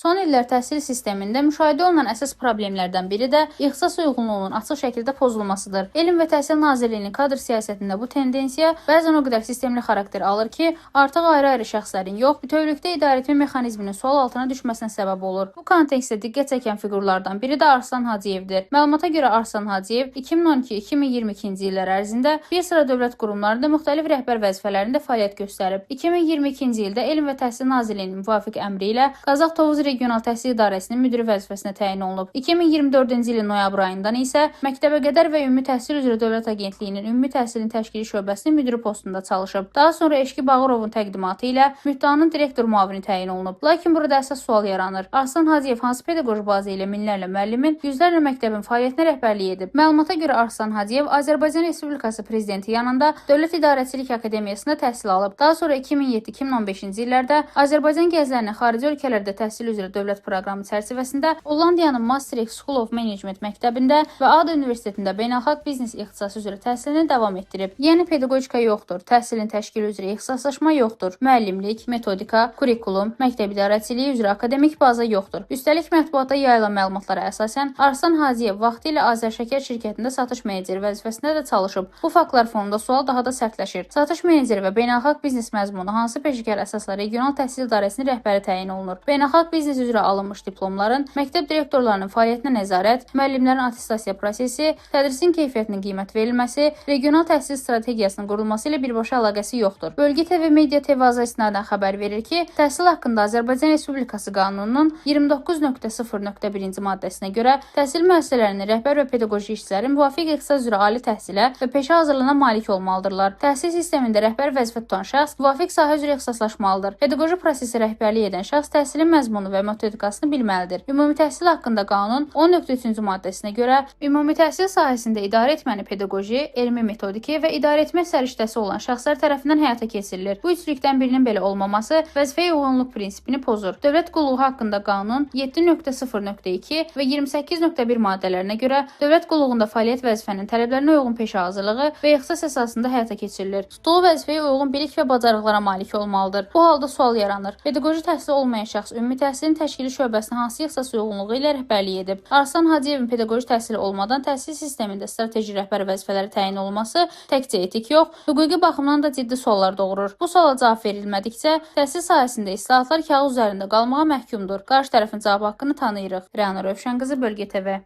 Son illər təhsil sistemində müşahidə olunan əsas problemlərdən biri də ixtisas uyğunluğunun açıq şəkildə pozulmasıdır. Elm və Təhsil Nazirliyinin kadr siyasətində bu tendensiya bəzən o qədər sistemli xarakter alır ki, artıq ayrı-ayrı şəxslərin yox, bütövlükdə idarəetmə mexanizminin sual altına düşməsinə səbəb olur. Bu kontekstdə diqqət çəkən fiqurlardan biri də Arslan Hacıyevdir. Məlumata görə Arslan Hacıyev 2012-2022-ci illər ərzində bir sıra dövlət qurumlarında müxtəlif rəhbər vəzifələrində fəaliyyət göstərib. 2022-ci ildə Elm və Təhsil Nazirliyinin müvafiq əmri ilə Qazax Tovuz Regional Təhsil İdarəsinin müdiri vəzifəsinə təyin olunub. 2024-cü ilin noyabr ayından isə Məktəbəqədər və Ümumi Təhsil üzrə Dövlət Agentliyinin Ümumi Təhsilin Təşkili şöbəsinin müdiri postunda çalışıb. Daha sonra Eşqi Bağırovun təqdimatı ilə Müftəhanın direktor müavini təyin olunub. Lakin burada əsas sual yaranır. Arslan Hacıyev hansı pedaqoji bazə ilə minlərlə müəllimin, yüzlərlə məktəbin fəaliyyətinə rəhbərlik edib? Məlumata görə Arslan Hacıyev Azərbaycan Respublikası prezidenti yanında Dövlət İdarəçilik Akademiyasında təhsil alıb. Daha sonra 2007-2015-ci illərdə Azərbaycan gəzilərinin xarici ölkələrdə təhsil üzrə dövlət proqramı çərçivəsində Hollandiyanın Maastricht School of Management məktəbində və ADA Universitetində beynəlxalq biznes ixtisası üzrə təhsilini davam etdirib. Yəni pedaqogika yoxdur, təhsilin təşkili üzrə ixtisaslaşma yoxdur, müəllimlik, metodika, kurikulum, məktəb idarəçiliyi üzrə akademik baza yoxdur. Üstəlik mətbuatda yayılan məlumatlara əsasən Arslan Hacıyev vaxtilə Azərşəkər şirkətində satış meneceri vəzifəsində də çalışıb. Bu faktlar fonunda sual daha da sərtləşir. Satış meneceri və beynəlxalq biznes məzmunu hansı peşəkar əsasla regional təhsil idarəsinin rəhbəri təyin olunur? Beynəlxalq biznes üzrə alınmış diplomların, məktəb direktorlarının fəaliyyətinə nəzarət, müəllimlərin attestasiya prosesi, tədrisin keyfiyyətinin qiymət verilməsi, regional təhsil strategiyasının qurulması ilə birbaşa əlaqəsi yoxdur. Bölgə TV Media TV-Aza istinadən xəbər verir ki, təhsil haqqında Azərbaycan Respublikası qanununun 29.0.1-ci maddəsinə görə təhsil müəssisələrinin rəhbər və pedaqoji işçiləri müvafiq ixtisas üzrə ali təhsilə və peşə hazırlığına malik olmalıdırlar. Təhsil sistemində rəhbər vəzifə tutan şəxs müvafiq sahə üzrə ixtisaslaşmalıdır. Pedaqoji prosesi rəhbərlik edən şəxs təhsilin məzmunu və metodikasını bilməlidir. Ümumi təhsil haqqında qanun 10.3-cü maddəsinə görə ümumi təhsil sahəsində idarə etməni pedaqoji, elmi metodiki və idarəetmə səriştəsi olan şəxslər tərəfindən həyata keçirilir. Bu üçlükdən birinin belə olmaması vəzifəyə uyğunluq prinsipini pozur. Dövlət qulluğu haqqında qanun 7.0.2 və 28.1 maddələrinə görə dövlət qulluğunda fəaliyyət vəzifənin tələblərinə uyğun peşə hazırlığı və ixtisas əsasında həyata keçirilir. Tutduğu vəzifəyə uyğun bilik və bacarıqlara malik olmalıdır. Bu halda sual yaranır. Pedaqoji təhsil olmayan şəxs ümumi təhsilin təşkili şöbəsinə hansı ixtisas uyğunluğu ilə rəhbərlik edib? Arslan Hacıyevin pedaqoji təhsili olmadan təhsil sistemində strateji rəhbər vəzifələri təyin olunması təkcə etik yox, hüquqi baxımdan da ciddi suallar doğurur. Bu suala cavab verilmədikcə, təhsil sahəsində islahatlar kağız üzərində qalmağa məhkumdur. Qarşı tərəfin cavab haqqını tanıyırıq. Rəna Rövşənqızı, Bölgə TV.